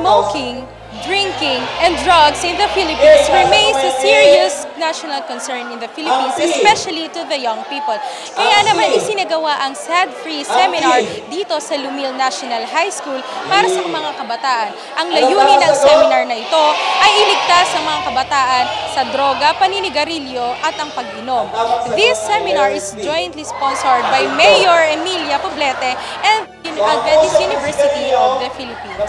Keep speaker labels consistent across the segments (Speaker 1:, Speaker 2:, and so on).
Speaker 1: Smoking, drinking, and drugs in the Philippines remains a serious national concern in the Philippines, especially to the young people. Kaya naman isinagawa ang SAD-Free Seminar dito sa Lumil National High School para sa mga kabataan. Ang layunin ng seminar na ito ay iligtas ang mga kabataan sa droga, paninigarilyo at ang pag-inom. This seminar is jointly sponsored by Mayor Emilia Poblete and Adventist University of the Philippines.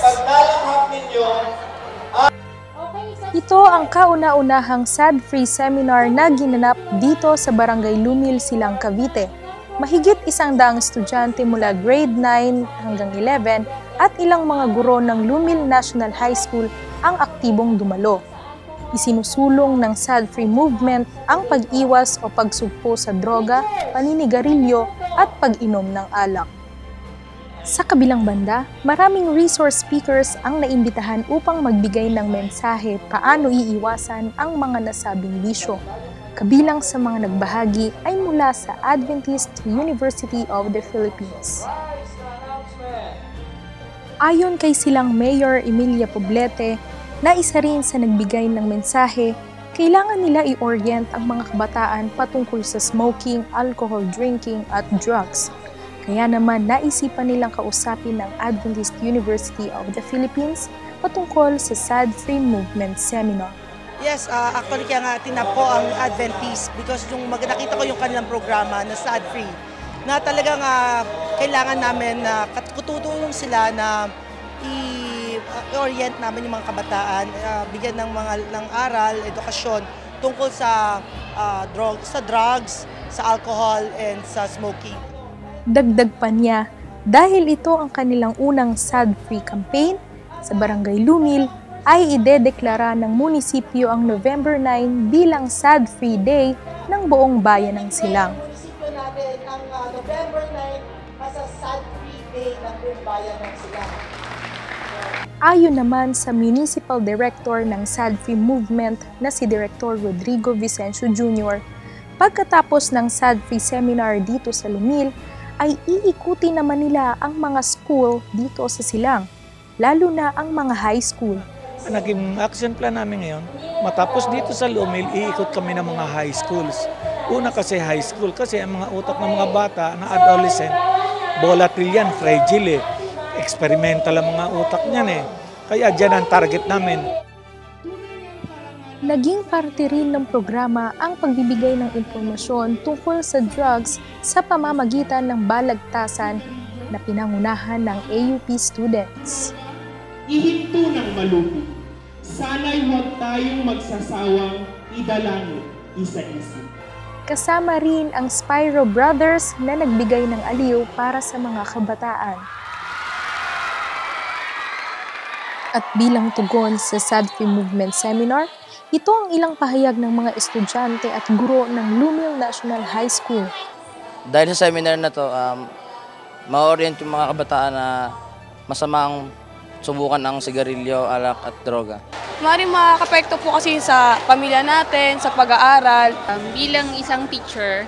Speaker 1: Ito ang kauna-unahang SAD-Free Seminar na ginanap dito sa Barangay Lumil, Silang, Cavite. Mahigit 100 estudyante mula grade 9 hanggang 11 at ilang mga guro ng Lumil National High School ang aktibong dumalo. Isinusulong ng SAD-Free Movement ang pag-iwas o pagsugpo sa droga, paninigarilyo at pag-inom ng alak. Sa kabilang banda, maraming resource speakers ang naimbitahan upang magbigay ng mensahe paano iiwasan ang mga nasabing bisyo. Kabilang sa mga nagbahagi ay mula sa Adventist University of the Philippines. Ayon kay Silang Mayor Emilia Poblete, na isa rin sa nagbigay ng mensahe, kailangan nila i-orient ang mga kabataan patungkol sa smoking, alcohol drinking at drugs. Kaya naman naisipan nilang kausapin ng Adventist University of the Philippines patungkol sa SAD-Free Movement Seminar.
Speaker 2: Yes, actually kaya nga tinap ko ang Adventist because nakita ko yung kanilang programa na SAD-Free na talagang kailangan namin na tutulong sila na i-orient namin yung mga kabataan, bigyan ng aral, edukasyon tungkol sa drugs, sa alcohol, and sa smoking.
Speaker 1: Dagdag pa niya, dahil ito ang kanilang unang SAD-Free campaign, sa Barangay Lumil ay idedeklara ng munisipyo ang November 9 bilang SAD-Free Day ng buong bayan ng Silang.
Speaker 2: Munisipyo natin ang November 9 as a SAD-Free Day ng buong bayan ng Silang.
Speaker 1: Ayon naman sa Municipal Director ng SAD-Free Movement na si Director Rodrigo Vicencio Jr., pagkatapos ng SAD-Free Seminar dito sa Lumil, ay iikuti naman nila ang mga school dito sa Silang, lalo na ang mga high school.
Speaker 3: Naging action plan namin ngayon, matapos dito sa Lumil, iikot kami ng mga high schools. Una kasi high school, kasi ang mga utak ng mga bata na adolescent, volatile yan, fragile eh. Experimental ang mga utak niyan eh. Kaya dyan ang target namin.
Speaker 1: Naging parte rin ng programa ang pagbibigay ng impormasyon tungkol sa drugs sa pamamagitan ng balagtasan na pinangunahan ng AUP students.
Speaker 4: Ihinto ng malupi. Sana'y huwag tayong magsasawang idalangin isa-isa.
Speaker 1: Kasama rin ang Spyro Brothers na nagbigay ng aliw para sa mga kabataan. At bilang tugon sa SAD-Free Movement Seminar, ito ang ilang pahayag ng mga estudyante at guro ng Lumil National High School.
Speaker 5: Dahil sa seminar na to, ma-orient yung mga kabataan na masamang subukan ang sigarilyo, alak at droga.
Speaker 6: Maaaring makakapekto po kasi sa pamilya natin, sa pag-aaral.
Speaker 7: Bilang isang teacher,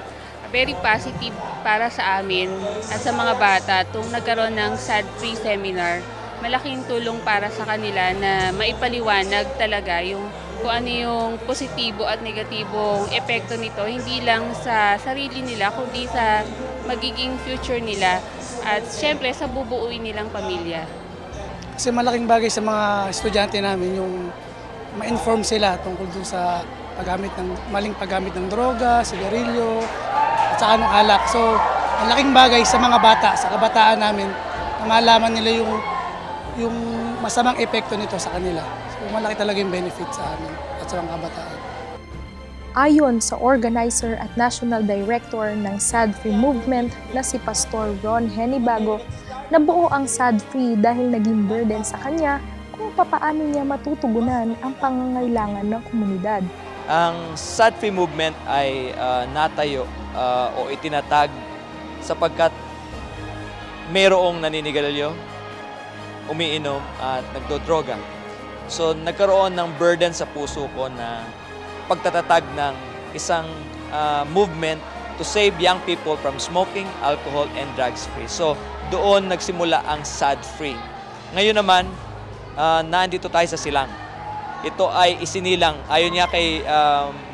Speaker 7: very positive para sa amin at sa mga bata itong nagkaroon ng SAD-Free Seminar. Malaking tulong para sa kanila na maipaliwanag talaga yung kung ano yung positibo at negatibong epekto nito, hindi lang sa sarili nila, kundi sa magiging future nila at syempre sa bubuuin nilang pamilya.
Speaker 8: Kasi malaking bagay sa mga estudyante namin yung ma-inform sila tungkol dun sa maling paggamit ng droga, sigarilyo, at saka ng alak. So, ang laking bagay sa mga bata, sa kabataan namin, na malaman nila yung masamang epekto nito sa kanila. So, malaki talaga yung benefit sa amin at sa mga kabataan.
Speaker 1: Ayon sa organizer at national director ng SAD-Free Movement na si Pastor Ron Henibago, nabuo ang SAD-Free dahil naging burden sa kanya kung papaano niya matutugunan ang pangangailangan ng komunidad.
Speaker 9: Ang SAD-Free Movement ay natayo o itinatag sapagkat mayroong naninigarilyo, umiinom at nagdodroga. So nagkaroon ng burden sa puso ko na pagtatatag ng isang movement to save young people from smoking, alcohol, and drugs free. So doon nagsimula ang SAD-Free. Ngayon naman, nandito tayo sa Silang. Ito ay isinilang, ayon niya kay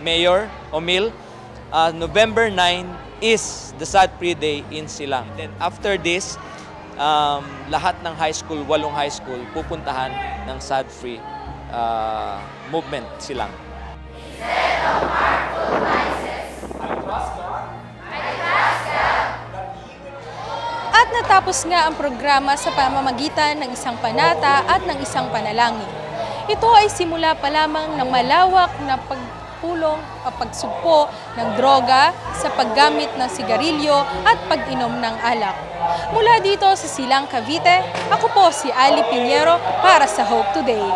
Speaker 9: Mayor Omil, November 9 is the SAD-free day in Silang. Then after this, lahat ng high school, 8 high school, pupuntahan ng SAD-free movement Silang.
Speaker 1: At natapos nga ang programa sa pamamagitan ng isang panata at ng isang panalangin. Ito ay simula pa lamang ng malawak na pagpulong o pagsugpo ng droga sa paggamit ng sigarilyo at pag-inom ng alak. Mula dito sa Silang, Cavite, ako po si Ali Pinheiro para sa Hope Today.